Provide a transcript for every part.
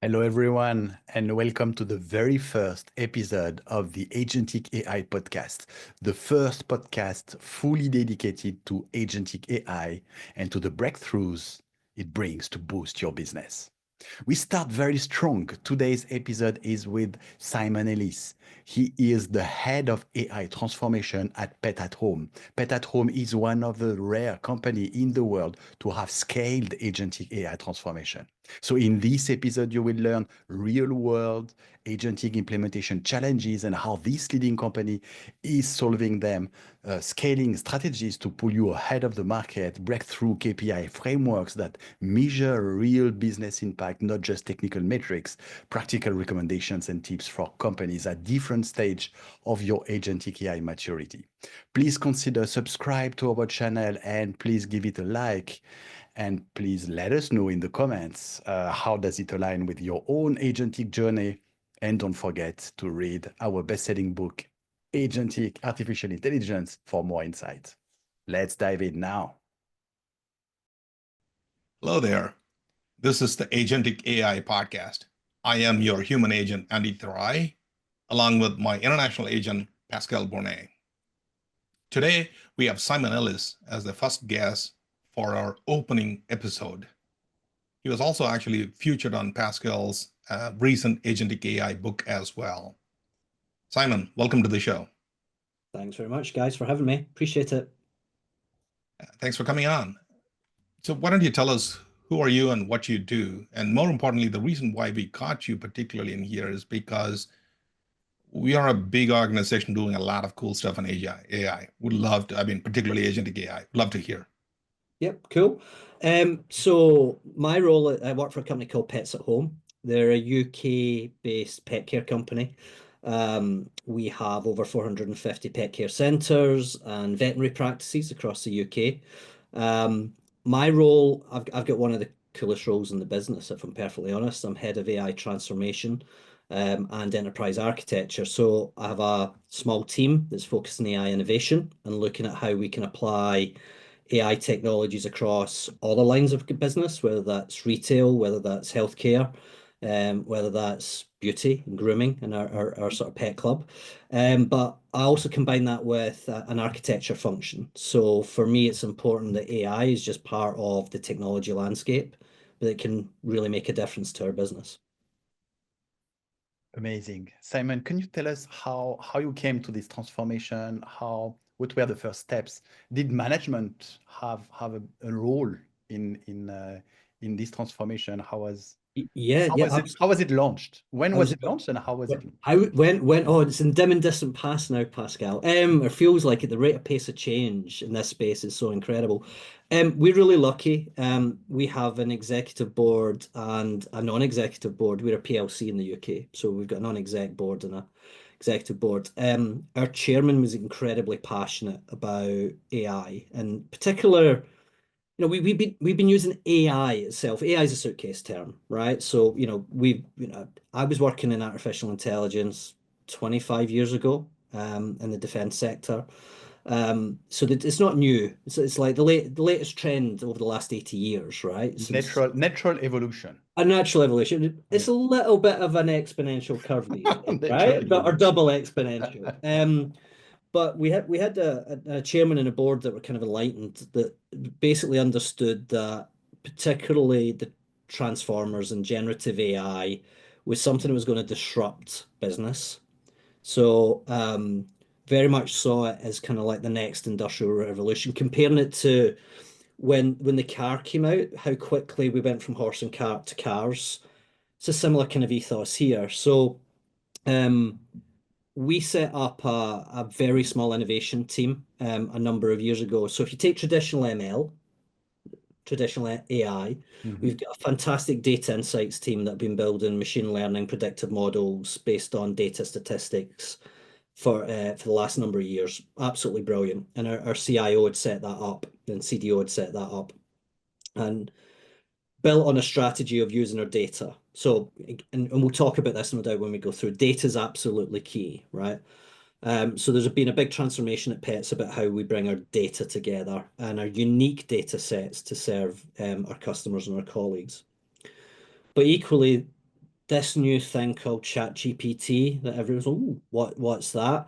Hello, everyone, and welcome to the very first episode of the Agentic AI podcast, the first podcast fully dedicated to Agentic AI and to the breakthroughs it brings to boost your business. We start very strong. Today's episode is with Simon Ellis. He is the head of AI transformation at Pet at Home. Pet at Home is one of the rare companies in the world to have scaled agentic AI transformation. So in this episode, you will learn real-world agentic implementation challenges and how this leading company is solving them, scaling strategies to pull you ahead of the market, breakthrough KPI frameworks that measure real business impact, not just technical metrics, practical recommendations and tips for companies at different stage of your agentic AI maturity. Please consider subscribe to our channel and please give it a like. And please let us know in the comments how does it align with your own agentic journey. And don't forget to read our best-selling book, Agentic Artificial Intelligence, for more insights. Let's dive in now. Hello there. This is the Agentic AI podcast. I am your human agent, Andy Therai, along with my international agent, Pascal Bornet. Today, we have Simon Ellis as the first guest for our opening episode. He was also actually featured on Pascal's recent Agentic AI book as well. Simon, welcome to the show. Thanks very much, guys, for having me. Appreciate it. Thanks for coming on. So why don't you tell us who are you and what you do? And more importantly, the reason why we caught you particularly in here is because we are a big organization doing a lot of cool stuff in AI. Would love to, particularly Agentic AI, love to hear. Yep, cool. So my role, I work for a company called Pets at Home. They're a UK-based pet care company. We have over 450 pet care centres and veterinary practices across the UK. My role, I've got one of the coolest roles in the business, if I'm perfectly honest. I'm head of AI transformation and enterprise architecture. So I have a small team that's focused on AI innovation and looking at how we can apply AI technologies across all the lines of business, whether that's retail, whether that's healthcare, whether that's beauty and grooming and our sort of pet club. But I also combine that with an architecture function. So for me, it's important that AI is just part of the technology landscape, but it can really make a difference to our business. Amazing. Simon, can you tell us how you came to this transformation? What were the first steps? Did management have a role in this transformation? How was it launched? When was it launched and how was it? It's in dim and distant past now, Pascal. It feels like the rate of pace of change in this space is so incredible. We're really lucky. We have an executive board and a non-executive board. We're a PLC in the UK, so we've got a non-exec board and a executive board. Our chairman was incredibly passionate about AI, and particular, we've been using AI itself. AI is a suitcase term, right? So I was working in artificial intelligence 25 years ago in the defense sector. So that it's not new. It's like the latest trend over the last 80 years, right? Natural evolution. A natural evolution. It's a little bit of an exponential curve these days, right? Or double exponential. But we had a chairman and a board that were kind of enlightened, that basically understood that particularly the transformers and generative AI was something that was going to disrupt business. So very much saw it as kind of like the next industrial revolution, comparing it to when the car came out, how quickly we went from horse and cart to cars. It's a similar kind of ethos here. So we set up a very small innovation team a number of years ago. So if you take traditional ML, traditional AI, we've got a fantastic data insights team that have been building machine learning predictive models based on data statistics for the last number of years. Absolutely brilliant. And our CIO had set that up and CDO had set that up and built on a strategy of using our data. So, and we'll talk about this no doubt when we go through. Data is absolutely key, right? So there's been a big transformation at Pets about how we bring our data together and our unique data sets to serve our customers and our colleagues. But equally, this new thing called ChatGPT that everyone's, oh, what's that?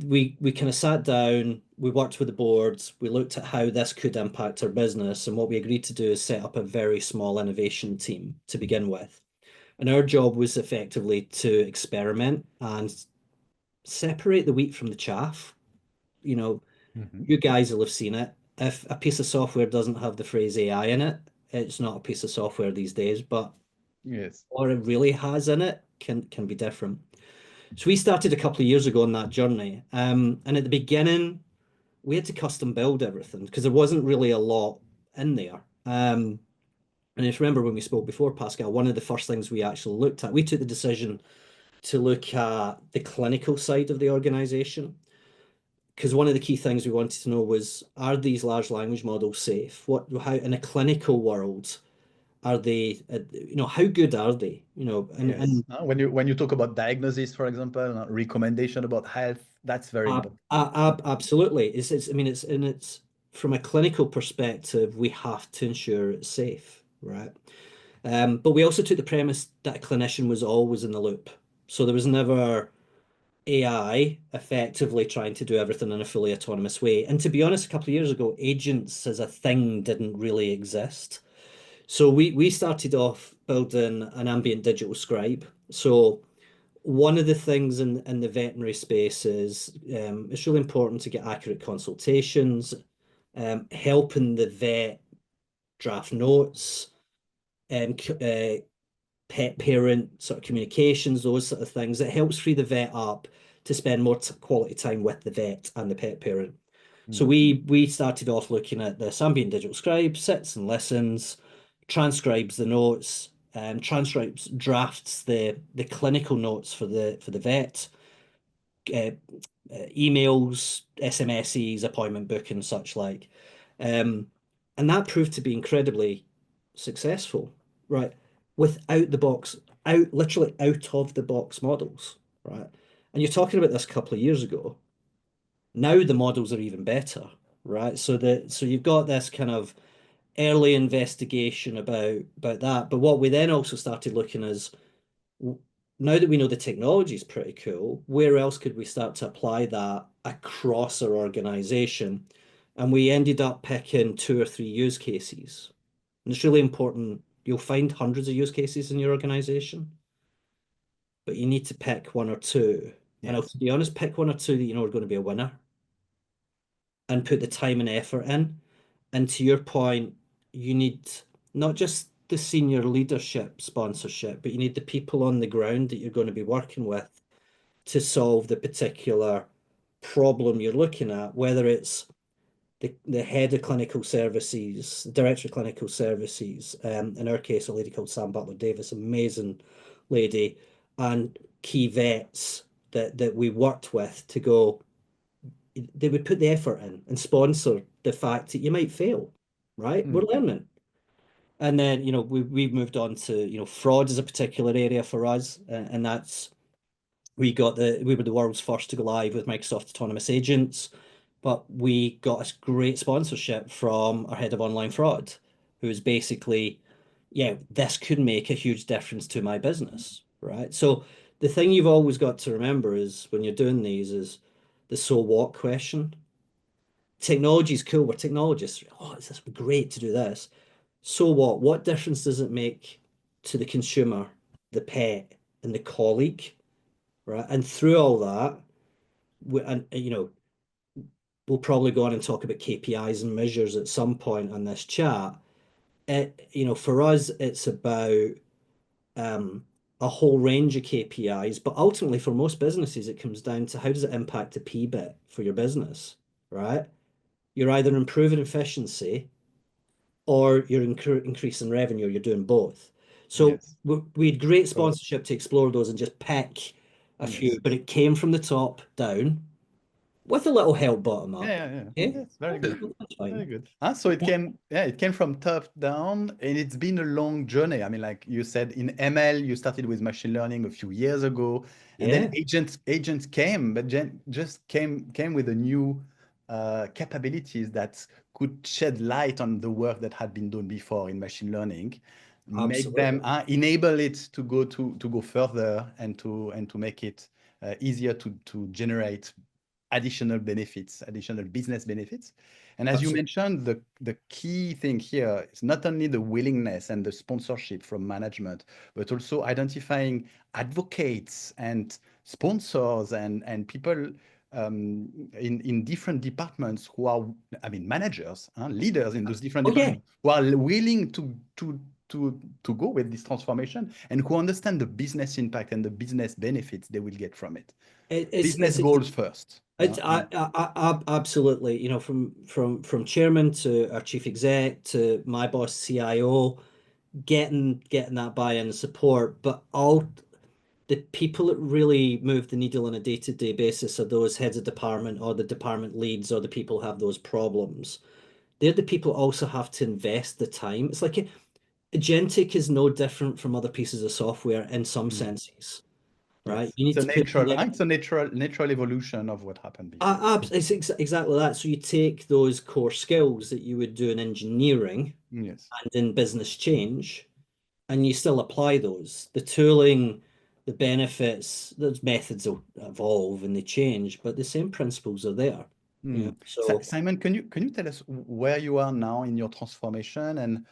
We kind of sat down, we worked with the boards, we looked at how this could impact our business, and what we agreed to do is set up a very small innovation team to begin with. And our job was effectively to experiment and separate the wheat from the chaff. You know, Mhm. you guys will have seen it. If a piece of software doesn't have the phrase AI in it, it's not a piece of software these days, but Yes. what it really has in it can be different. So we started a couple of years ago on that journey. And at the beginning, we had to custom build everything because there wasn't really a lot in there. And if you remember when we spoke before, Pascal, one of the first things we actually looked at, we took the decision to look at the clinical side of the organization. Because one of the key things we wanted to know was, are these large language models safe? How in a clinical world are they? How good are they? Yes. When you talk about diagnosis, for example, recommendation about health, that's very important. Absolutely. I mean, it's from a clinical perspective, we have to ensure it's safe, right? But we also took the premise that a clinician was always in the loop. So there was never AI effectively trying to do everything in a fully autonomous way. And to be honest, a couple of years ago, agents as a thing didn't really exist. So we started off building an ambient digital scribe. So one of the things in the veterinary space is it's really important to get accurate consultations, helping the vet draft notes, pet parent sort of communications, those sort of things. It helps free the vet up to spend more quality time with the vet and the pet parent. So Mm. we started off looking at this ambient digital scribe, sits and listens, transcribes the notes, transcribes, drafts the clinical notes for the vet, uh, emails, SMSs, appointment booking, such like. Um, and that proved to be incredibly successful, right? Without the box, literally out of the box models, right? And you're talking about this a couple of years ago. Now the models are even better, right? So you've got this kind of early investigation about that. But what we then also started looking is, now that we know the technology is pretty cool, where else could we start to apply that across our organization? And we ended up picking 2 or 3 use cases. And it's really important. You'll find hundreds of use cases in your organization, but you need to pick one or two. And I'll, Yes. to be honest, pick one or two that you know are going to be a winner and put the time and effort in. And to your point, you need not just the senior leadership sponsorship, but you need the people on the ground that you're going to be working with to solve the particular problem you're looking at, whether it's the head of clinical services, director of clinical services, in our case, a lady called Sam Butler Davis, amazing lady, and key vets that we worked with to go, they would put the effort in and sponsor the fact that you might fail, right? We're Mm. learning. And then, we've moved on to, fraud is a particular area for us. And that's, we were the world's first to go live with Microsoft Autonomous Agents, but we got a great sponsorship from our head of online fraud, who is basically, yeah, this could make a huge difference to my business, right? So the thing you've always got to remember is when you're doing these is the so what question. Technology is cool. We're technologists. Oh, it's this great to do this. So what? What difference does it make to the consumer, the pet, and the colleague, right? And through all that, and we'll probably go on and talk about KPIs and measures at some point on this chat. For us, it's about um, a whole range of KPIs, but ultimately for most businesses, it comes down to how does it impact the P bit for your business, right? You're either improving efficiency or you're increasing revenue, or you're doing both. So Yes. we had great So sponsorship to explore those and just pick a few, yes. but it came from the top down. with a little help bottom up. Yeah. Okay? Yes, very good. That's fine. Very good. So it came from top down, and it's been a long journey. I mean, like you said, in ML, you started with machine learning a few years ago, and then Yeah, agents came, but just came with a new capabilities that could shed light on the work that had been done before in machine learning, make them absolutely. enable it to go further and to make it easier to generate additional benefits, additional business benefits. And as you Absolutely. mentioned, the key thing here is not only the willingness and the sponsorship from management, but also identifying advocates and sponsors and people in different departments who are, I mean, managers, leaders in those different Oh yeah, departments who are willing to go with this transformation and who understand the business impact and the business benefits they will get from it. Business it's goals first. absolutely. You know, from chairman to our chief exec to my boss CIO, getting that buy-in and support, but all the people that really move the needle on a day-to-day basis are those heads of department or the department leads or the people who have those problems. They're the people also have to invest the time. It's like agentic is no different from other pieces of software in some Mm. senses, right? Yes, You need to put in it's a natural evolution of what happened before. it's exactly that. So you take those core skills that you would do in engineering Yes. and in business change, and you still apply those. The tooling, the benefits, those methods will evolve and they change, but the same principles are there. Yeah. Mm. So Simon, can you tell us where you are now in your transformation and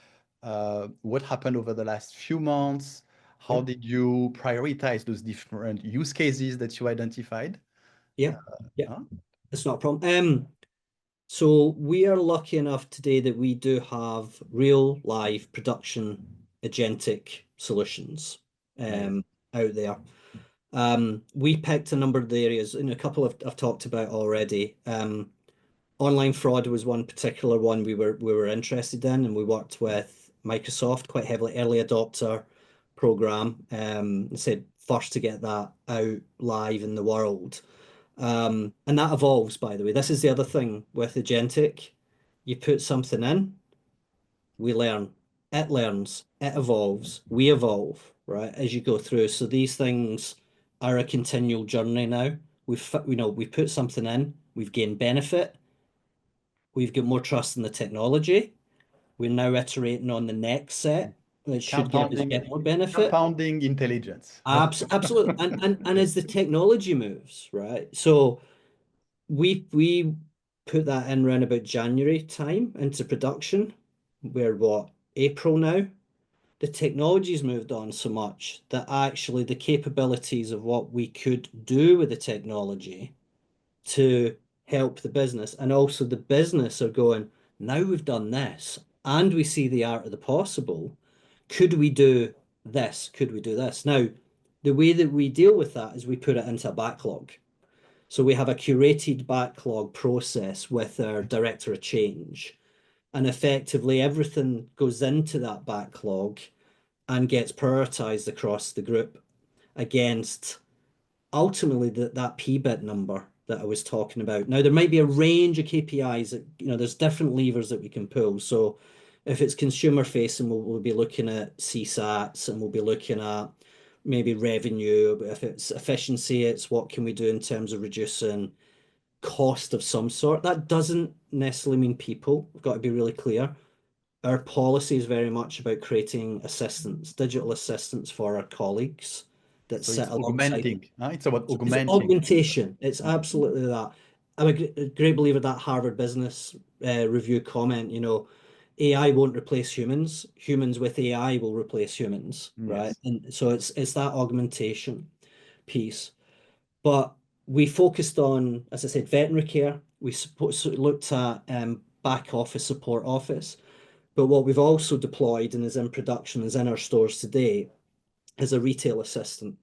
what happened over the last few months? yeah, How did you prioritize those different use cases that you identified? yeah, Uh, yeah. huh? It's not a problem. So we are lucky enough today that we do have real live production agentic solutions Yes. out there. We picked a number of the areas, and a couple I've talked about already. Online fraud was one particular one we were interested in, and we worked with Microsoft quite heavily, early adopter program. Said first to get that out live in the world. And that evolves, by the way. This is the other thing with agentic. You put something in, we learn. It learns, it evolves, we evolve, right, as you go through. So these things are a continual journey now. We put something in, we've gained benefit, we've got more trust in the technology. We're now iterating on the next set, which should give us Compounding, yet more benefit. compounding intelligence. Absolutely. And as the technology moves, right? So we put that in around about January time into production. We're what, April now? The technology's moved on so much that actually the capabilities of what we could do with the technology to help the business and also the business are going, now we've done this and we see the art of the possible. Could we do this? Could we do this? Now, the way that we deal with that is we put it into a backlog. So we have a curated backlog process with our director of change. And effectively, everything goes into that backlog and gets prioritized across the group against ultimately that PBIT number that I was talking about. Now, there might be a range of KPIs that, there's different levers that we can pull. So if it's consumer facing, we'll be looking at CSATs and we'll be looking at maybe revenue. If it's efficiency, it's what can we do in terms of reducing cost of some sort. That doesn't necessarily mean people. We've got to be really clear. Our policy is very much about creating assistants, digital assistants for our colleagues that So sit it's alongside. augmenting. It's about It's augmenting. augmentation. It's absolutely that. I'm a great believer that Harvard Business Review comment, AI won't replace humans. Humans with AI will replace humans, right? Yes. And so it's that augmentation piece. But we focused on, as I said, veterinary care. We looked at back office, support office. But what we've also deployed and is in production, is in our stores today, is a retail assistant.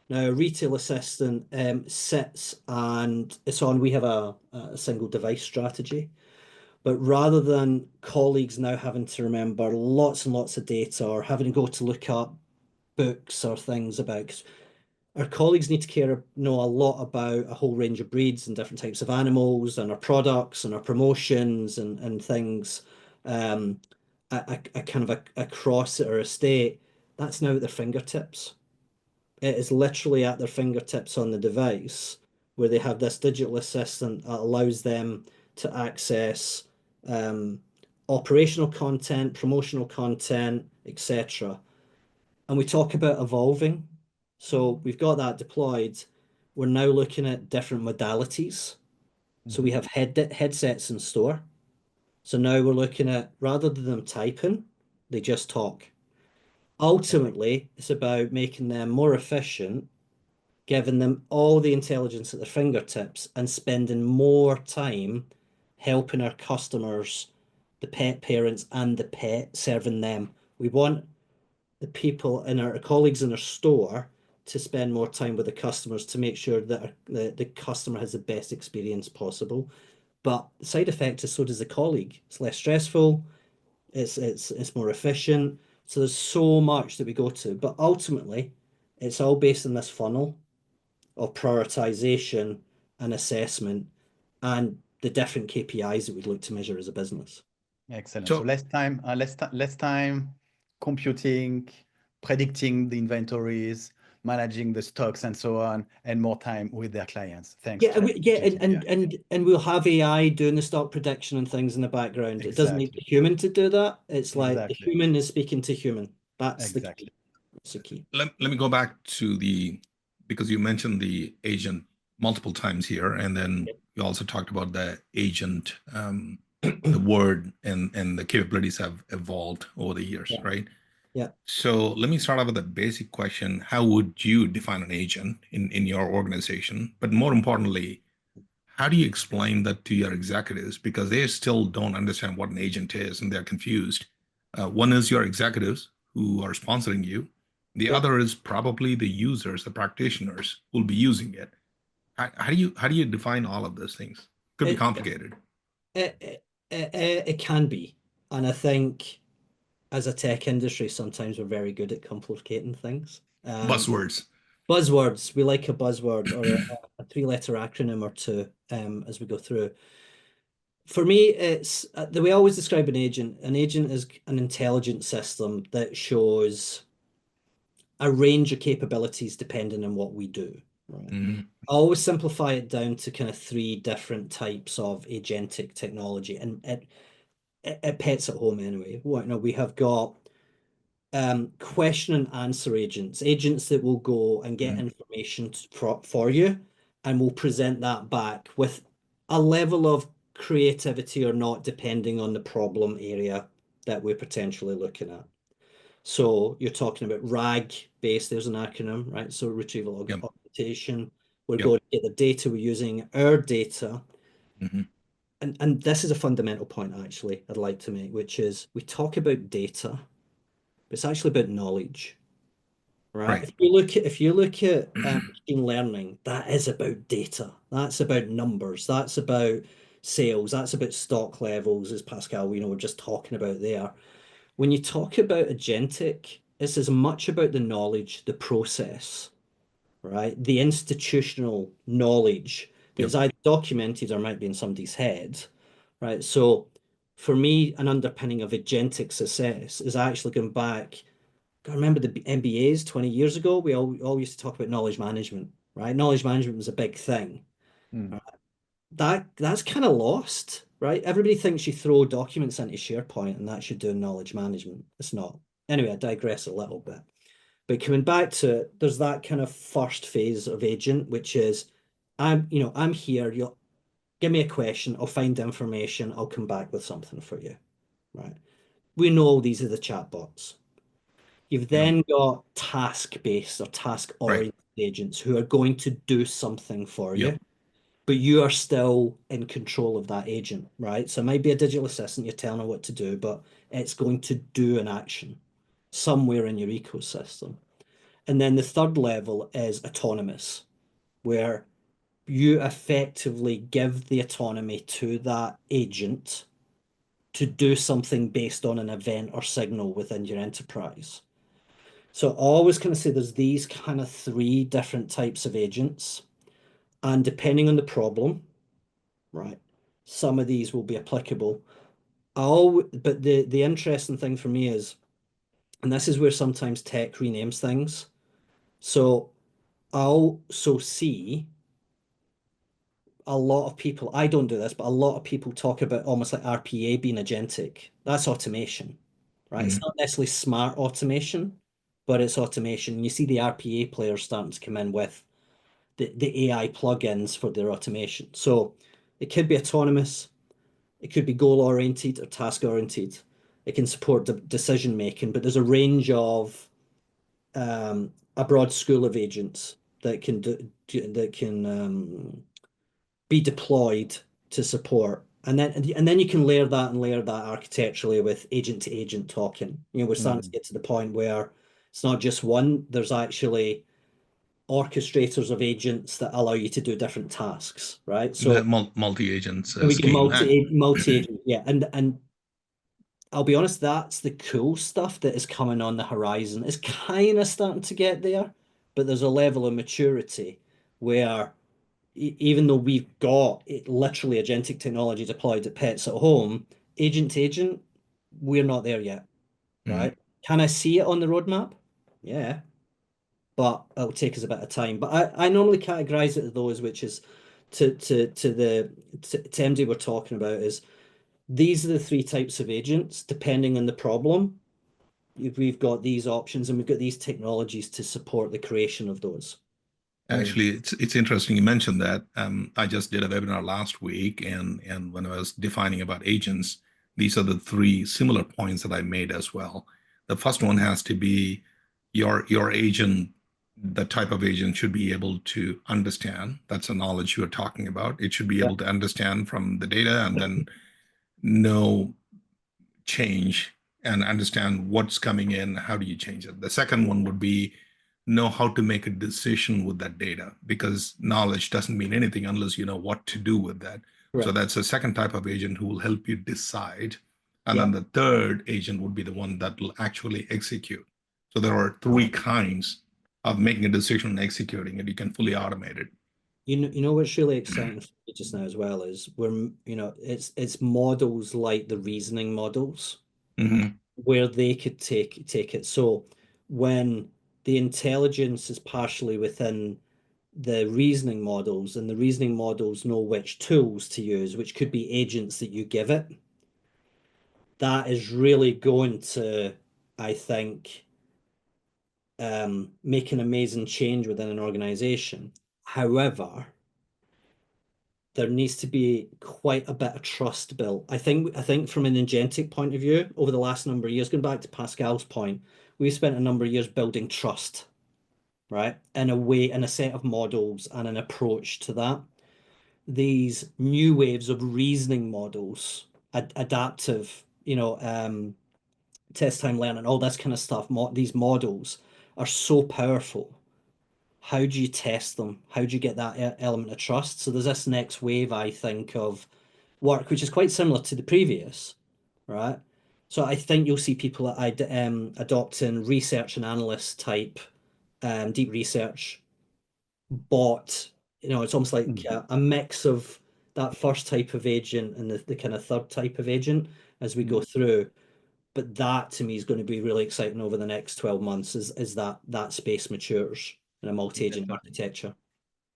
Now, a retail assistant sits and it's on, we have a single device strategy. But rather than colleagues now having to remember lots and lots of data or having to go to look up books or things about, our colleagues need to know a lot about a whole range of breeds and different types of animals and our products and our promotions and things a kind of across our estate. That's now at their fingertips. It is literally at their fingertips on the device where they have this digital assistant that allows them to access operational content, promotional content, etc. And we talk about evolving. So we've got that deployed. We're now looking at different modalities. So we have headsets in store. So now we're looking at, rather than them typing, they just talk. Ultimately, it's about making them more efficient, giving them all the intelligence at their fingertips, and spending more time helping our customers, the pet parents and the pet, serving them. We want the people and our colleagues in our store to spend more time with the customers to make sure that the customer has the best experience possible. But the side effect is so does the colleague. It's less stressful, it's more efficient. So there's so much that we go to, but ultimately it's all based on this funnel of prioritization and assessment and the different KPIs that we'd look to measure as a business. Excellent. So So less time computing, predicting the inventories, managing the stocks and so on, and more time with their clients. Thanks Yeah, to Agentic AI. and we'll have AI doing the stock prediction and things in the background. It doesn't need the Exactly. human to do that. It's like the Exactly. human is speaking to human. That's the key. Exactly. That's the key. let me go back to because you mentioned the agent multiple times here, and then you also talked about the agent, the word and the capabilities have evolved over the years, Yeah. right? Yeah. So let me start off with a basic question. How would you define an agent in your organization? But more importantly, how do you explain that to your executives? Because they still don't understand what an agent is and they're confused. One is your executives who are sponsoring you. The Yeah. other is probably the users, the practitioners who will be using it. How do you define all of those things? Could be It, complicated. it can be. And I think as a tech industry, sometimes we're very good at complicating things. Buzzwords. Buzzwords, we like a buzzword or a three-letter acronym or two as we go through. For me, it's the way I always describe an agent. An agent is an intelligent system that shows a range of capabilities depending on what we do. Right. Mhm. I always simplify it down to kind of three different types of agentic technology, and it pets at home anyway. We have got question and answer agents that will go and get Mhm. information for you and will present that back with a level of creativity or not, depending on the problem area that we're potentially looking at. So you're talking about RAG based, there's an acronym, right? So retrieval Yep. augmentation. We're Yep. going to get the data, we're using our data. Mhm. And this is a fundamental point actually I'd like to make, which is we talk about data, but it's actually about knowledge. Right. Right. If you look at machine learning, that is about data. That's about numbers. That's about sales. That's about stock levels, as Pascal, we're just talking about there. When you talk about agentic, it's as much about the knowledge, the process, right? The institutional knowledge that Yep. is either documented or might be in somebody's head, right? So for me, an underpinning of agentic success is actually going back. I remember the MBAs 20 years ago. We all used to talk about knowledge management, right? Knowledge management was a big thing. Mm. That's kind of lost, right? Everybody thinks you throw documents into SharePoint and that should do knowledge management. It's not. Anyway, I digress a little bit. But coming back to it, there's that kind of first phase of agent, which is I'm here, you'll give me a question, I'll find information, I'll come back with something for you. Right. We know these are the chatbots. You've Yep. then got task-based or Right. task-oriented agents who are going to do something for Yep. you, but you are still in control of that agent, right? So it might be a digital assistant, you're telling her what to do, but it's going to do an action somewhere in your ecosystem. And then the third level is autonomous, where you effectively give the autonomy to that agent to do something based on an event or signal within your enterprise. So I always kind of say there's these kind of three different types of agents, and depending on the problem, right, some of these will be applicable. But the interesting thing for me is, and this is where sometimes tech renames things. So I also see a lot of people, I don't do this, but a lot of people talk about almost like RPA being agentic. That's automation, right? It's Mhm. not necessarily smart automation, but it's automation. And you see the RPA players starting to come in with the AI plugins for their automation. So it could be autonomous, it could be goal oriented or task oriented. It can support decision making, but there's a range of a broad school of agents that can be deployed to support. And then you can layer that and layer that architecturally with agent to agent talking. We're starting to get to the point where it's not just one, there's actually orchestrators of agents that allow you to do different tasks, right? The So multi-agents we can scheme. multi-agent, yeah. And I'll be honest, that's the cool stuff that is coming on the horizon. It's kind of starting to get there, but there's a level of maturity where even though we've got literally agentic technology deployed at pets at home, agent to agent, we're not there yet, Mhm. right? Can I see it on the roadmap? Yeah, but it'll take us a bit of time. But I normally categorize it as those, which is to MD we're talking about is these are the three types of agents, depending on the problem. We've got these options and we've got these technologies to support the creation of those. Actually, it's interesting you mentioned that. I just did a webinar last week, and when I was defining about agents, these are the three similar points that I made as well. The first one has to be your agent. The type of agent should be able to understand. That's the knowledge you are talking about. It should be Yeah. able to understand from the data and then know change and understand what's coming in. How do you change it? The second one would be know how to make a decision with that data, because knowledge doesn't mean anything unless you know what to do with that. So Correct. that's a second type of agent who will help you decide. And Yeah. then the third agent would be the one that will actually execute. So there are three kinds of making a decision and executing it. You can fully automate it. You know what's really exciting for me just now as well is it's models like the reasoning models Mhm. where they could take it. So when the intelligence is partially within the reasoning models, and the reasoning models know which tools to use, which could be agents that you give it, that is really going to, I think, make an amazing change within an organization. However, there needs to be quite a bit of trust built. I think from an agentic point of view, over the last number of years, going back to Pascal's point, we spent a number of years building trust, right? In a way, in a set of models and an approach to that. These new waves of reasoning models, adaptive, test time learning, all this kind of stuff, these models are so powerful. How do you test them? How do you get that element of trust? So there's this next wave, I think, of work, which is quite similar to the previous, right? So I think you'll see people adopting research and analyst type deep research bot. It's almost like Mm. a mix of that first type of agent and the kind of third type of agent as we go Mm. through. But that to me is going to be really exciting over the next 12 months is that space matures in a multi-agent Definitely. architecture.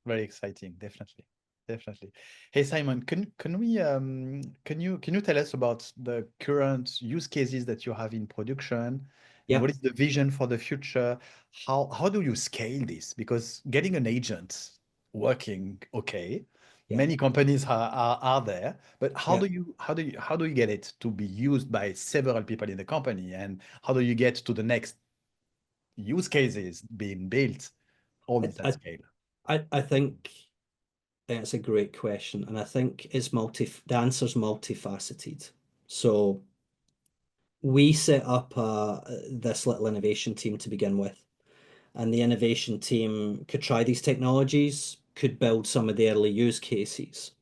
Very exciting, definitely. Definitely. Hey Simon, can you tell us about the current use cases that you have in production and Yeah, what is the vision for the future? How do you scale this? Because getting an agent working okay, yeah, many companies are there, but how yeah. do you get it to be used by several people in the company? And how do you get to the next use cases being built all I, this at I, scale? I think it's a great question, and I think the answer's multifaceted. So we set up this little innovation team to begin with, and the innovation team could try these technologies, could build some of the early use cases.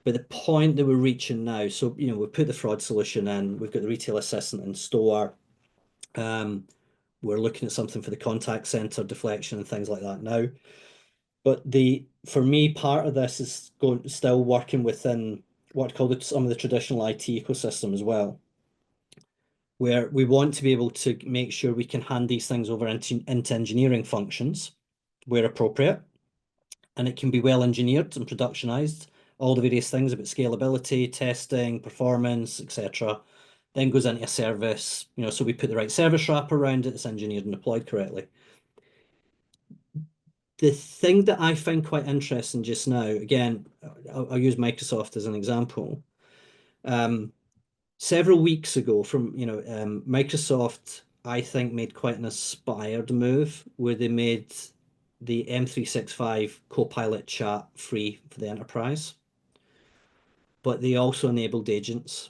But the point that we're reaching now, so we've put the fraud solution in, we've got the retail assistant in store. Um, We're looking at something for the contact center deflection and things like that now. But for me, part of this is still working within what I call some of the traditional IT ecosystem as well, where we want to be able to make sure we can hand these things over into engineering functions where appropriate, and it can be well engineered and productionized, all the various things about scalability, testing, performance, etc. Then goes into a service, so we put the right service wrap around it, it's engineered and deployed correctly. The thing that I find quite interesting just now, again, I'll use Microsoft as an example. Several weeks ago Microsoft, I think, made quite an inspired move where they made the M365 Copilot chat free for the enterprise, but they also enabled agents,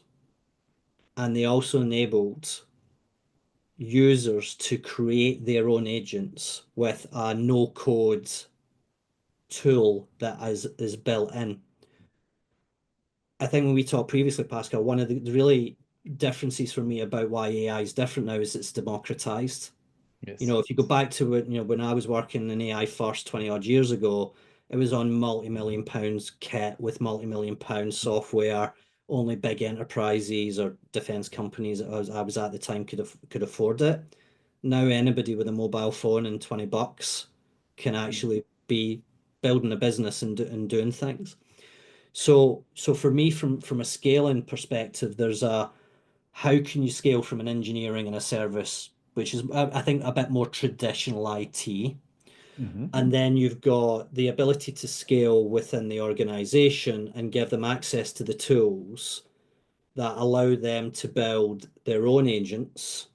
and they also enabled users to create their own agents with a no-code tool that is built in. I think when we talked previously, Pascal, one of the really differences for me about why AI is different now is it's democratized. Yes. If you go back to it, when I was working in AI first 20 odd years ago, it was on multi-million pounds kit with multi-million pound software. Only big enterprises or defense companies I was at the time could afford it. Now anybody with a mobile phone and $20 can actually be building a business and doing things. So for me, from a scaling perspective, there's how can you scale from an engineering and a service, which is, I think, a bit more traditional IT. And then you've got the ability to scale within the organization and give them access to the tools that allow them to build their own agents.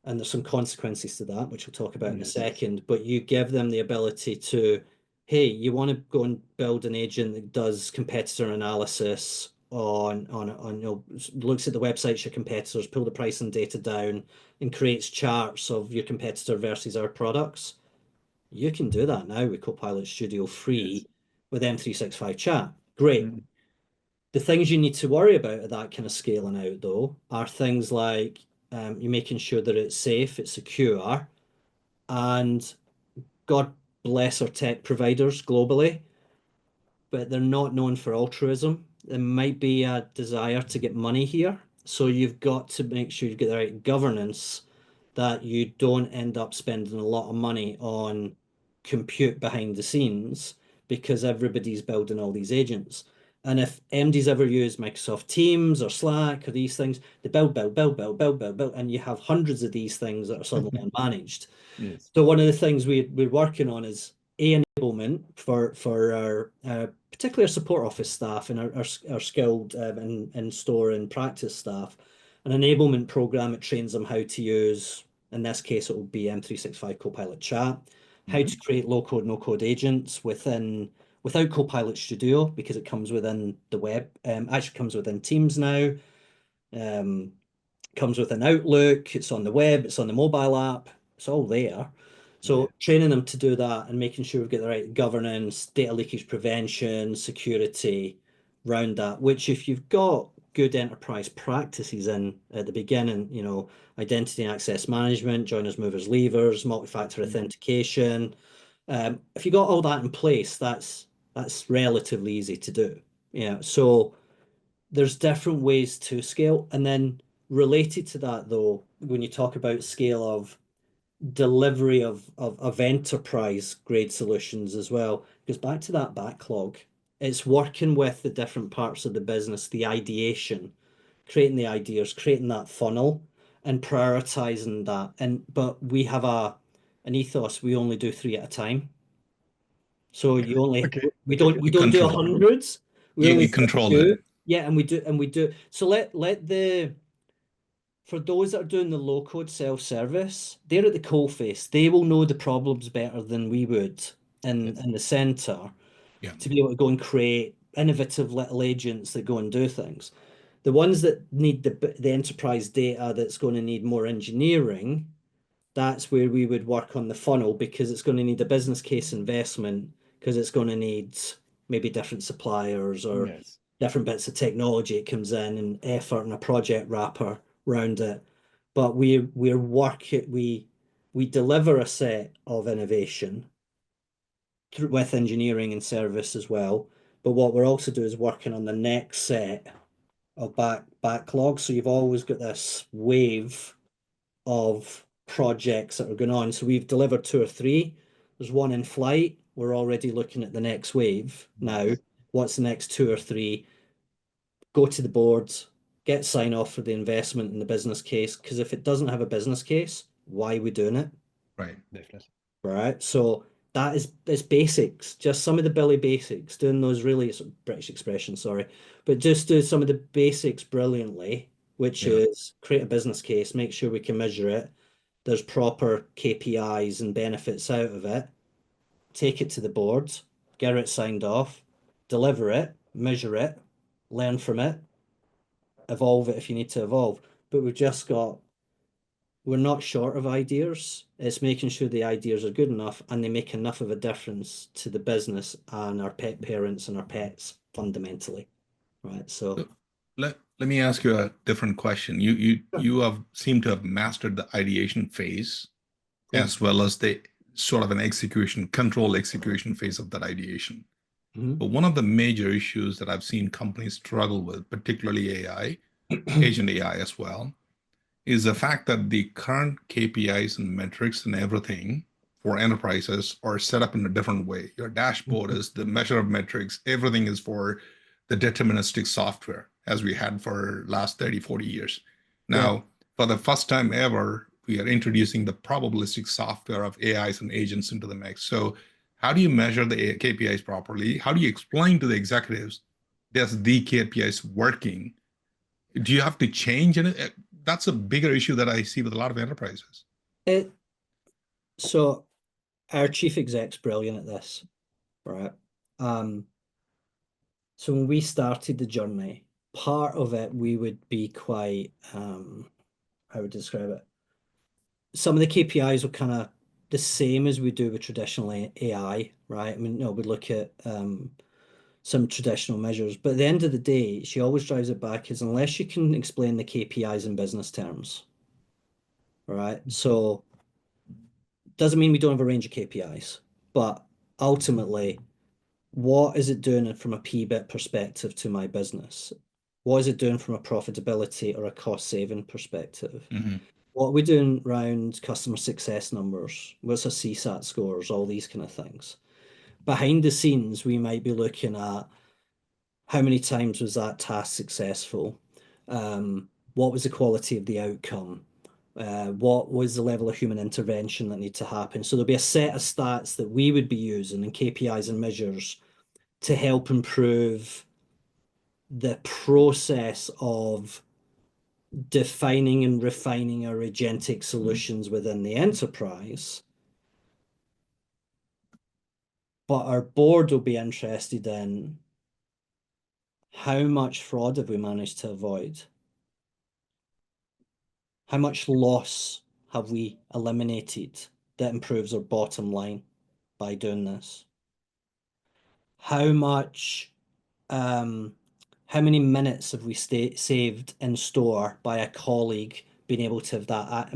And there's some consequences to that, which we'll talk about in a second. But you give them the ability to, hey, you want to go and build an agent that does competitor analysis on looks at the websites your competitors, pull the pricing data down, and creates charts of your competitor versus our products. You can do that now with Copilot Studio free with M365 chat. Great. The things you need to worry about at that kind of scaling out, though, are things like you're making sure that it's safe, it's secure, and God bless our tech providers globally, but they're not known for altruism. There might be a desire to get money here. So you've got to make sure you get the right governance, that you don't end up spending a lot of money on compute behind the scenes because everybody's building all these agents. And if MDs ever use Microsoft Teams or Slack or these things, they build, and you have hundreds of these things that are suddenly unmanaged. Yes. So one of the things we're working on is enablement for our particularly our support office staff and our skilled and store and practice staff, an enablement program that trains them how to use, in this case, it will be M365 Copilot Chat, how to create low-code, no-code agents without Copilot Studio, because it comes within the web, actually comes within Teams now, comes with an Outlook, it's on the web, it's on the mobile app, it's all there. So training them to do that and making sure we get the right governance, data leakage prevention, security around that, which if you've got good enterprise practices in at the beginning, identity and access management, joiners, movers, leavers, multi-factor authentication. If you got all that in place, that's relatively easy to do. Yeah. So there's different ways to scale. And then related to that, though, when you talk about scale of delivery of enterprise grade solutions as well, goes back to that backlog. It's working with the different parts of the business, the ideation, creating the ideas, creating that funnel, and prioritizing that. But we have an ethos. We only do 3 at a time. So we don't do hundreds. We only You control do. it. Yeah, and we do. So for those that are doing the low code self-service, they're at the coalface. They will know the problems better than we would in the center to be able to go and create innovative little agents that go and do things. The ones that need the enterprise data that's going to need more engineering, that's where we would work on the funnel, because it's going to need a business case investment, because it's going to need maybe different suppliers or different bits of technology it comes in and effort and a project wrapper around it. but we deliver a set of innovation with engineering and service as well. But what we're also doing is working on the next set of backlog. So you've always got this wave of projects that are going on. So we've delivered 2 or 3. There's one in flight. We're already looking at the next wave now. What's the next 2 or 3? Go to the boards, get sign off for the investment in the business case. Because if it doesn't have a business case, why are we doing it? Right. Definitely. Right. So that is it's basics, just some of the Billy basics, doing those really, it's a British expression, sorry, but just do some of the basics brilliantly, which Yeah. is create a business case, make sure we can measure it. There's proper KPIs and benefits out of it. Take it to the board, get it signed off, deliver it, measure it, learn from it, evolve it if you need to evolve. But we're not short of ideas. It's making sure the ideas are good enough and they make enough of a difference to the business and our pet parents and our pets fundamentally. Right. So So let me ask you a different question. You have seem to have mastered the ideation phase yeah. as well as the sort of an control execution phase of that ideation. Mhm. But one of the major issues that I've seen companies struggle with, particularly AI, agent AI as well, is the fact that the current KPIs and metrics and everything for enterprises are set up in a different way. Your dashboard is the measure of metrics, everything is for the deterministic software as we had for last 30, 40 years. Yeah. Now, for the first time ever, we are introducing the probabilistic software of AIs and agents into the mix. So how do you measure the KPIs properly? How do you explain to the executives there's the KPIs working? Do you have to change it? That's a bigger issue that I see with a lot of enterprises. It so our chief exec's brilliant at this, right? Um, so when we started the journey, part of it we would be quite how would I describe it? Some of the KPIs were kind of the same as we do with traditional AI, right? I mean, we look at some traditional measures, but at the end of the day, she always drives it back is unless you can explain the KPIs in business terms, right? So doesn't mean we don't have a range of KPIs, but ultimately, what is it doing from a PBIT perspective to my business? What is it doing from a profitability or a cost saving perspective? Mm-hmm. What are we doing around customer success numbers? What's our CSAT scores? All these kind of things. Behind the scenes, we might be looking at how many times was that task successful? What was the quality of the outcome? What was the level of human intervention that need to happen? So there'll be a set of stats that we would be using and KPIs and measures to help improve the process of defining and refining our agentic solutions within the enterprise. But our board will be interested in how much fraud have we managed to avoid? How much loss have we eliminated that improves our bottom line by doing this? How much how many minutes have we saved in store by a colleague being able to have that,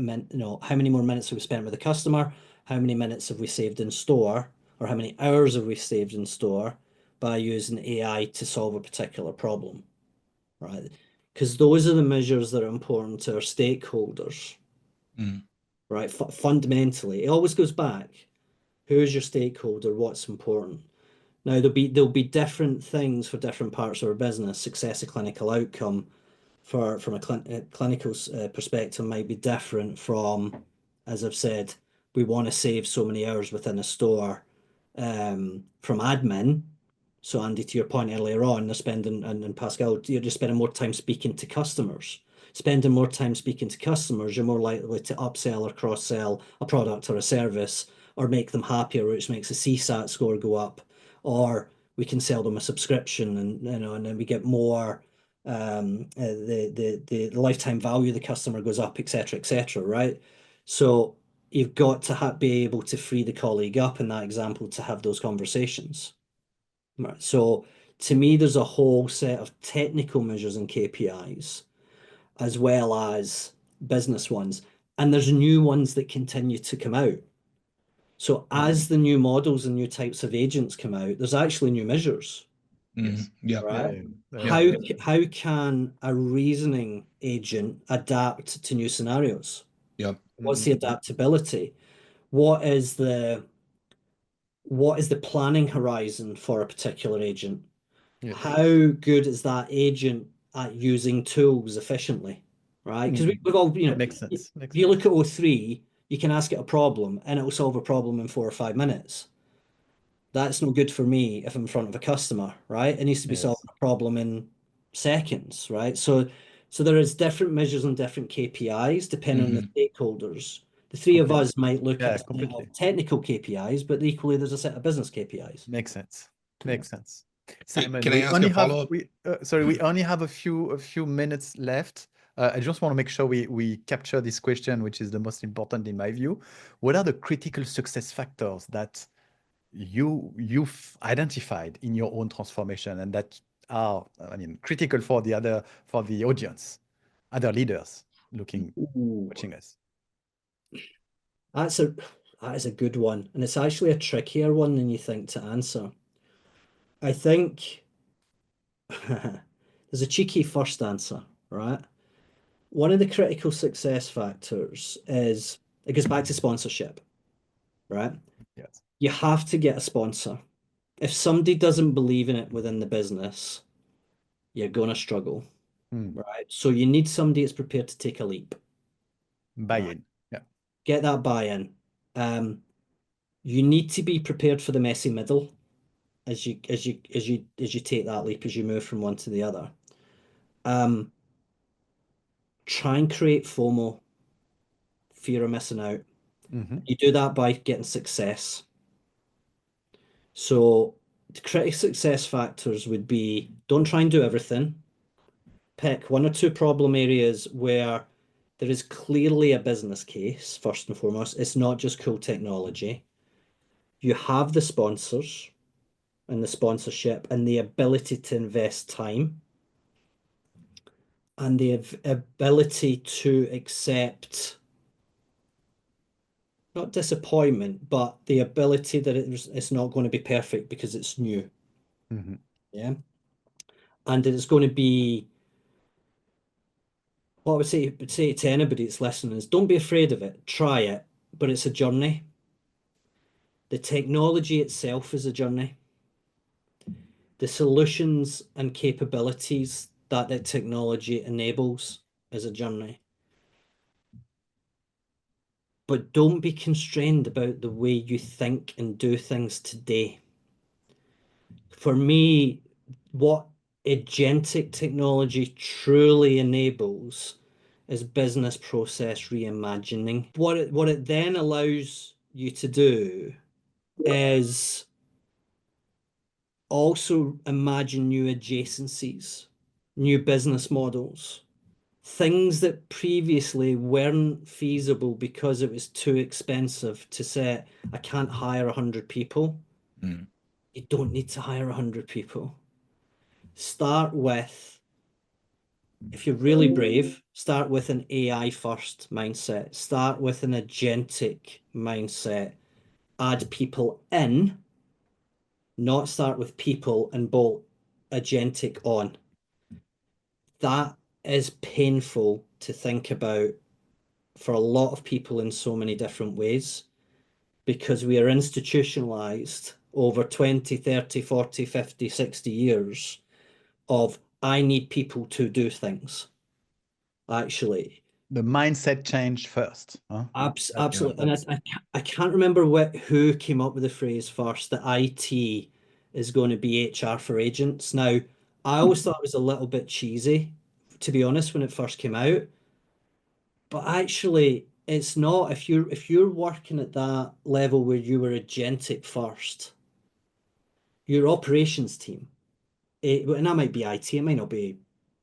how many more minutes have we spent with the customer? How many minutes have we saved in store? Or how many hours have we saved in store by using AI to solve a particular problem, right? Because those are the measures that are important to our stakeholders, Mm. right? Fundamentally, it always goes back. Who's your stakeholder? What's important? Now, there'll be different things for different parts of our business. Success of clinical outcome from a clinical perspective might be different from, as I've said, we want to save so many hours within a store from admin. So Andy, to your point earlier on, they're spending, and Pascal, you're just spending more time speaking to customers. Spending more time speaking to customers, you're more likely to upsell or cross-sell a product or a service or make them happier, which makes the CSAT score go up, or we can sell them a subscription and then we get more the lifetime value of the customer goes up, etc., right? So you've got to be able to free the colleague up in that example to have those conversations. Right. So to me, there's a whole set of technical measures and KPIs, as well as business ones, and there's new ones that continue to come out. So as the new models and new types of agents come out, there's actually new measures, Yep. right? Yeah. How can a reasoning agent adapt to new scenarios? Yep. What's the adaptability? What is the planning horizon for a particular agent? Yes. How good is that agent at using tools efficiently, right? Because we've all, Makes sense. if you look at O3, you can ask it a problem and it will solve a problem in 4 or 5 minutes. That's no good for me if I'm in front of a customer, right? It needs to be Yes. solving a problem in seconds, right? So there is different measures and different KPIs depending on the stakeholders. The three of us might look at a set completely. of technical KPIs, but equally there's a set of business KPIs. Makes sense. Makes sense. Simon, can I ask a follow-up? We only have a few minutes left. I just want to make sure we capture this question, which is the most important in my view. What are the critical success factors that you've identified in your own transformation and that are, critical for the audience, other leaders watching us? That is a good one, and it's actually a trickier one than you think to answer. I think there's a cheeky first answer, right? One of the critical success factors is it goes back to sponsorship, right? Yes. You have to get a sponsor. If somebody doesn't believe in it within the business, you're going to struggle, right? So you need somebody that's prepared to take a leap. Buy-in. Yeah. Get that buy-in. You need to be prepared for the messy middle as you take that leap, as you move from one to the other. Try and create FOMO, fear of missing out. You do that by getting success. So the critical success factors would be don't try and do everything. Pick 1 or 2 problem areas where there is clearly a business case, first and foremost. It's not just cool technology. You have the sponsors and the sponsorship and the ability to invest time and the ability to accept not disappointment, but the ability that it's not going to be perfect because it's new. Yeah. And it's going to be what I would say to anybody that's listening is don't be afraid of it. Try it, but it's a journey. The technology itself is a journey. The solutions and capabilities that the technology enables is a journey. But don't be constrained about the way you think and do things today. For me, what agentic technology truly enables is business process reimagining. What it then allows you to do is also imagine new adjacencies, new business models, things that previously weren't feasible because it was too expensive to say, I can't hire 100 people. You don't need to hire 100 people. Start with, if you're really brave, start with an AI first mindset. Start with an agentic mindset. Add people in, not start with people and bolt agentic on. That is painful to think about for a lot of people in so many different ways because we are institutionalized over 20, 30, 40, 50, 60 years of I need people to do things. Actually, The mindset change first. absolutely. And I can't remember who came up with the phrase first that IT is going to be HR for agents. Now, I always thought it was a little bit cheesy, to be honest, when it first came out. But actually, it's not. If you're working at that level where you were agentic first, your operations team, and that might be IT, it might not be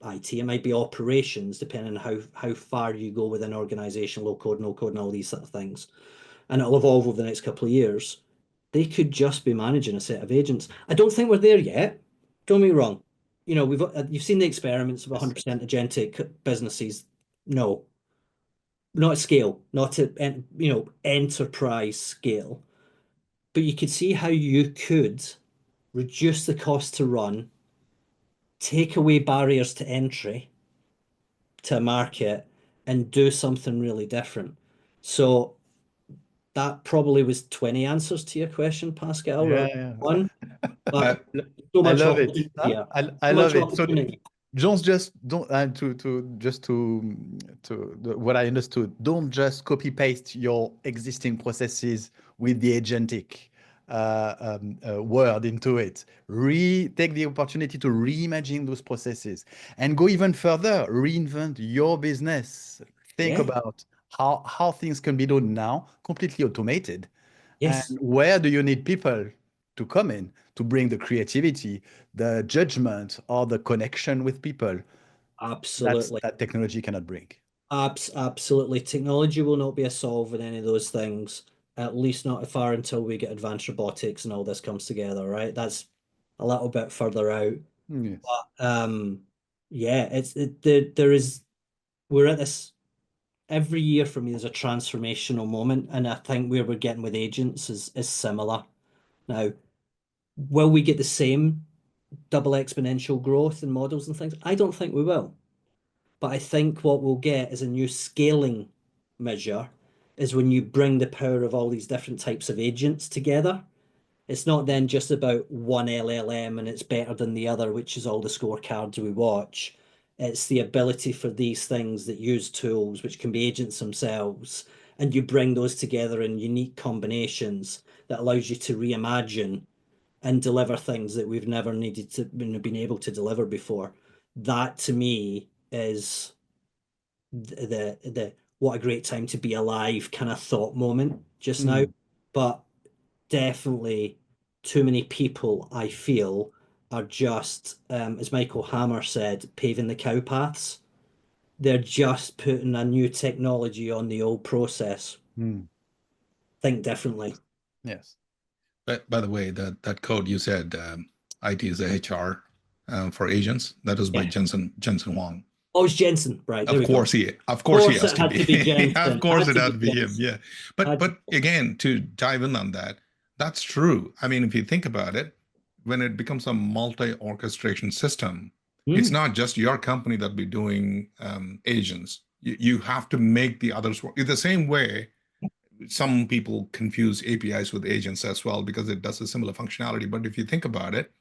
IT, it might be operations, depending on how far you go within organization, low code, no code, and all these sort of things. And it'll evolve over the next couple of years. They could just be managing a set of agents. I don't think we're there yet. Don't get me wrong. You've seen the experiments of 100% agentic businesses. No, not at scale, not at enterprise scale, but you could see how you could reduce the cost to run, take away barriers to entry to a market, and do something really different. So that probably was 20 answers to your question, Pascal, rather Yeah, than yeah. one. Uh, But so I much love it. opportunity Huh? here. I So much love it. So opportunity. don't to just what I understood. Don't just copy paste your existing processes with the agentic word into it. Take the opportunity to reimagine those processes and go even further. Reinvent your business. Think Yeah. about how things can be done now, completely automated. And Yes. where do you need people to come in to bring the creativity, the judgment, or the connection with people Absolutely. that technology cannot bring? Absolutely. Technology will not be a solve in any of those things, at least not far until we get advanced robotics and all this comes together, right? That's a little bit further out. Yes. But yeah, there is we're at this every year for me there's a transformational moment, and I think where we're getting with agents is similar. Now, will we get the same double exponential growth in models and things? I don't think we will. But I think what we'll get is a new scaling measure is when you bring the power of all these different types of agents together. It's not then just about one LLM and it's better than the other, which is all the scorecards we watch. It's the ability for these things that use tools, which can be agents themselves, and you bring those together in unique combinations that allows you to reimagine and deliver things that we've never needed to been able to deliver before. That to me is the what a great time to be alive kind of thought moment just now. Mm, But definitely too many people, I feel, are just, as Michael Hammer said, paving the cow paths. They're just putting a new technology on the old process. mm, Think differently. yes. by the way, that code you said, IT is the HR for agents. That is by Yeah. Jensen Huang. Oh, it's Jensen. Right, there we go. Of course he has It to had be. to be Jensen. Of course Had it to has be to be him. Jensen. Yeah. Had to But again, to dive in on that, that's true. I mean, if you think about it, when it becomes a multi-orchestration system, it's be. not just your company that be doing agents. You have to make the others work. In the same way, some people confuse APIs with agents as well because it does a similar functionality. But if you think about it,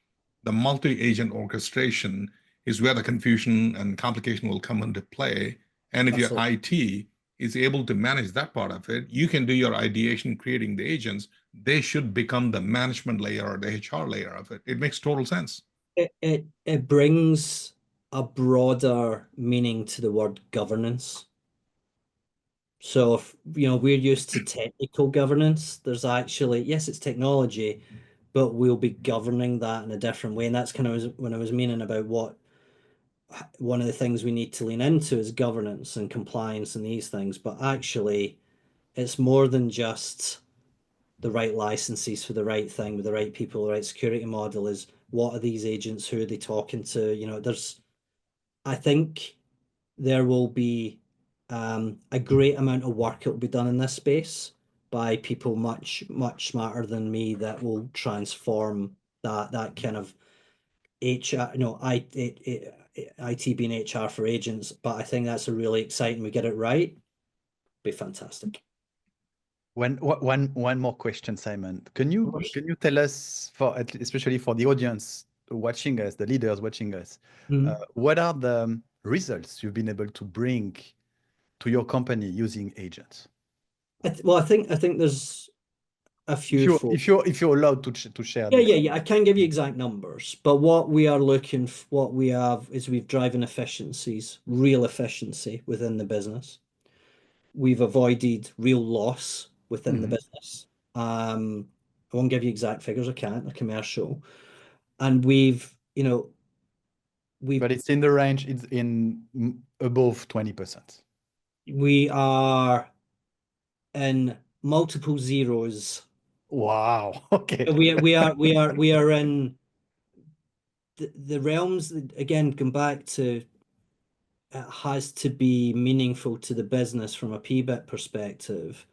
the multi-agent orchestration is where the confusion and complication will come into play. And if your Absolutely. IT is able to manage that part of it, you can do your ideation, creating the agents. They should become the management layer or the HR layer of it. It makes total sense. It brings a broader meaning to the word governance. So if we're used to technical governance, there's actually, yes, it's technology, but we'll be governing that in a different way. And that's kind of when I was meaning about what one of the things we need to lean into is governance and compliance and these things. But actually, it's more than just the right licenses for the right thing with the right people, the right security model is what are these agents, who are they talking to? I think there will be a great amount of work that will be done in this space by people much, much smarter than me that will transform that kind of HR, IT being HR for agents. But I think that's a really exciting. We get it right, be fantastic. One more question, Simon. Of course. Can you tell us, especially for the audience watching us, the leaders watching us, Mhm. what are the results you've been able to bring to your company using agents? Well, I think there's a few for. If you're allowed to share Yeah, this. yeah, yeah. I can't give you exact numbers, but what we are looking for, what we have is we've driven efficiencies, real efficiency within the business. We've avoided real loss within the Mhm. business. I won't give you exact figures, I can't, they're commercial. And we've But it's in the range, it's in above 20%. we are in multiple zeros. Wow. Okay. We are in the realms that, again, come back to it has to be meaningful to the business from a PBIT perspective,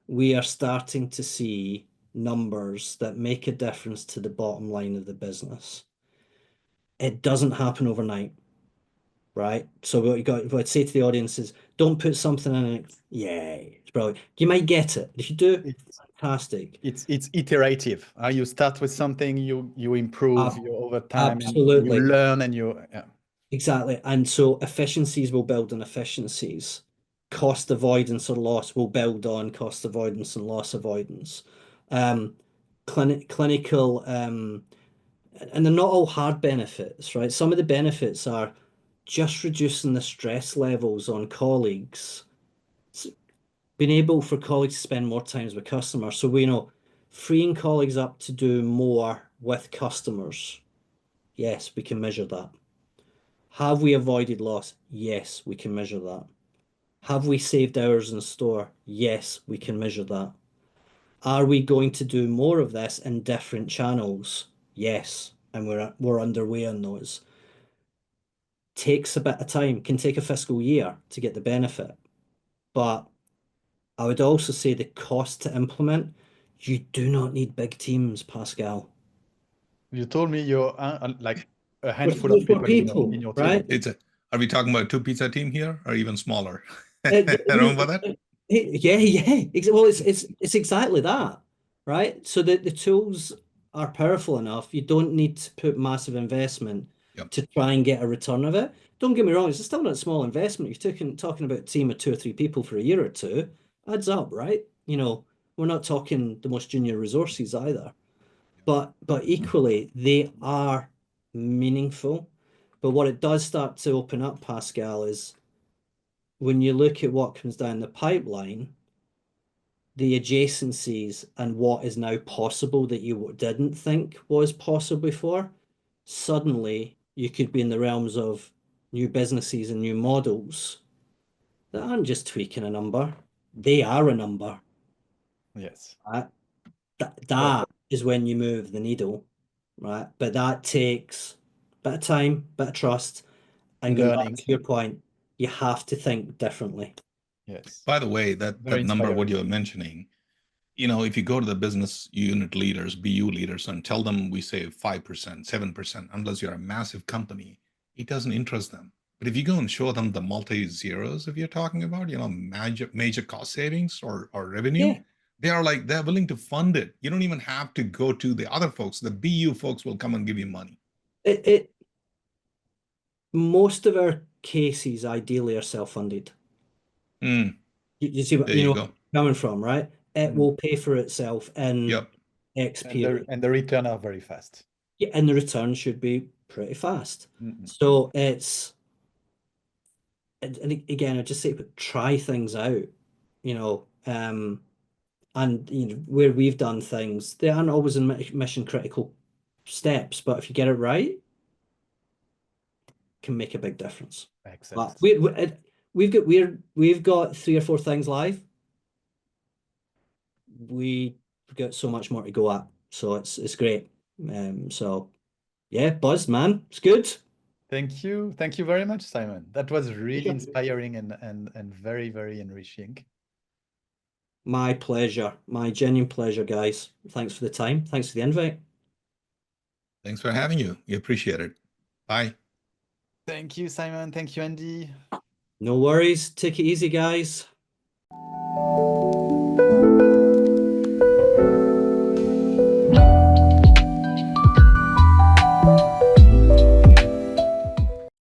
we are starting to see numbers that make a difference to the bottom line of the business. It doesn't happen overnight, right? So what I'd say to the audience is, don't put something in it. Yay, it's brilliant. You might get it. If you do, It's fantastic. it's iterative. You start with something, you improve you over time, and you Absolutely. learn, and Exactly. And so efficiencies will build on efficiencies. Cost avoidance or loss will build on cost avoidance and loss avoidance. Clinical, and they're not all hard benefits, right? Some of the benefits are just reducing the stress levels on colleagues, being able for colleagues to spend more times with customers. So we know freeing colleagues up to do more with customers. Yes, we can measure that. Have we avoided loss? Yes, we can measure that. Have we saved hours in store? Yes, we can measure that. Are we going to do more of this in different channels? Yes, and we're underway on those. Takes a bit of time, can take a fiscal year to get the benefit. But I would also say the cost to implement, you do not need big teams, Pascal. you told me you're like a With handful three of or four people people, in your right? team. Are we talking about two pizza team here or even smaller? It- Remember that? yeah. Well, it's exactly that, right? So the tools are powerful enough. You don't need to put massive investment Yep. to try and get a return of it. Don't get me wrong, it's still not a small investment. You're talking about a team of 2 or 3 people for a year or two. Adds up, right? We're not talking the most junior resources either. But equally, they are meaningful. But what it does start to open up, Pascal, is when you look at what comes down the pipeline, the adjacencies and what is now possible that you didn't think was possible before, suddenly you could be in the realms of new businesses and new models that aren't just tweaking a number, they are a number. Yes. Right? Well, That is when you move the needle, right? But that takes a bit of time, bit of trust, and going back learning. to your point, you have to think differently. Yes. By the way, that Very number, what inspiring. you're mentioning, if you go to the business unit leaders, BU leaders, and tell them we save 5%, 7%, unless you're a massive company, it doesn't interest them. But if you go and show them the multi-zeros, if you're talking about, major cost savings or revenue, Yeah. they're willing to fund it. You don't even have to go to the other folks. The BU folks will come and give you money. Most of our cases ideally are self-funded. You see what There you go. coming from, right? It will pay for itself in Yep. X period. And the return are very fast. Yeah, and the return should be pretty fast. So and again, I just say, try things out, and where we've done things, they aren't always in mission critical steps, but if you get it right, can make a big difference. Excellent. But we've got 3 or 4 things live. We've got so much more to go at, so it's great. So yeah, buzzed, man. It's good. Thank you very much, Simon. That was really inspiring and very, very enriching. My pleasure, my genuine pleasure, guys. Thanks for the time. Thanks for the invite. Thanks for having you. We appreciate it. Bye. Thank you, Simon. Thank you, Andy. No worries. Take it easy, guys.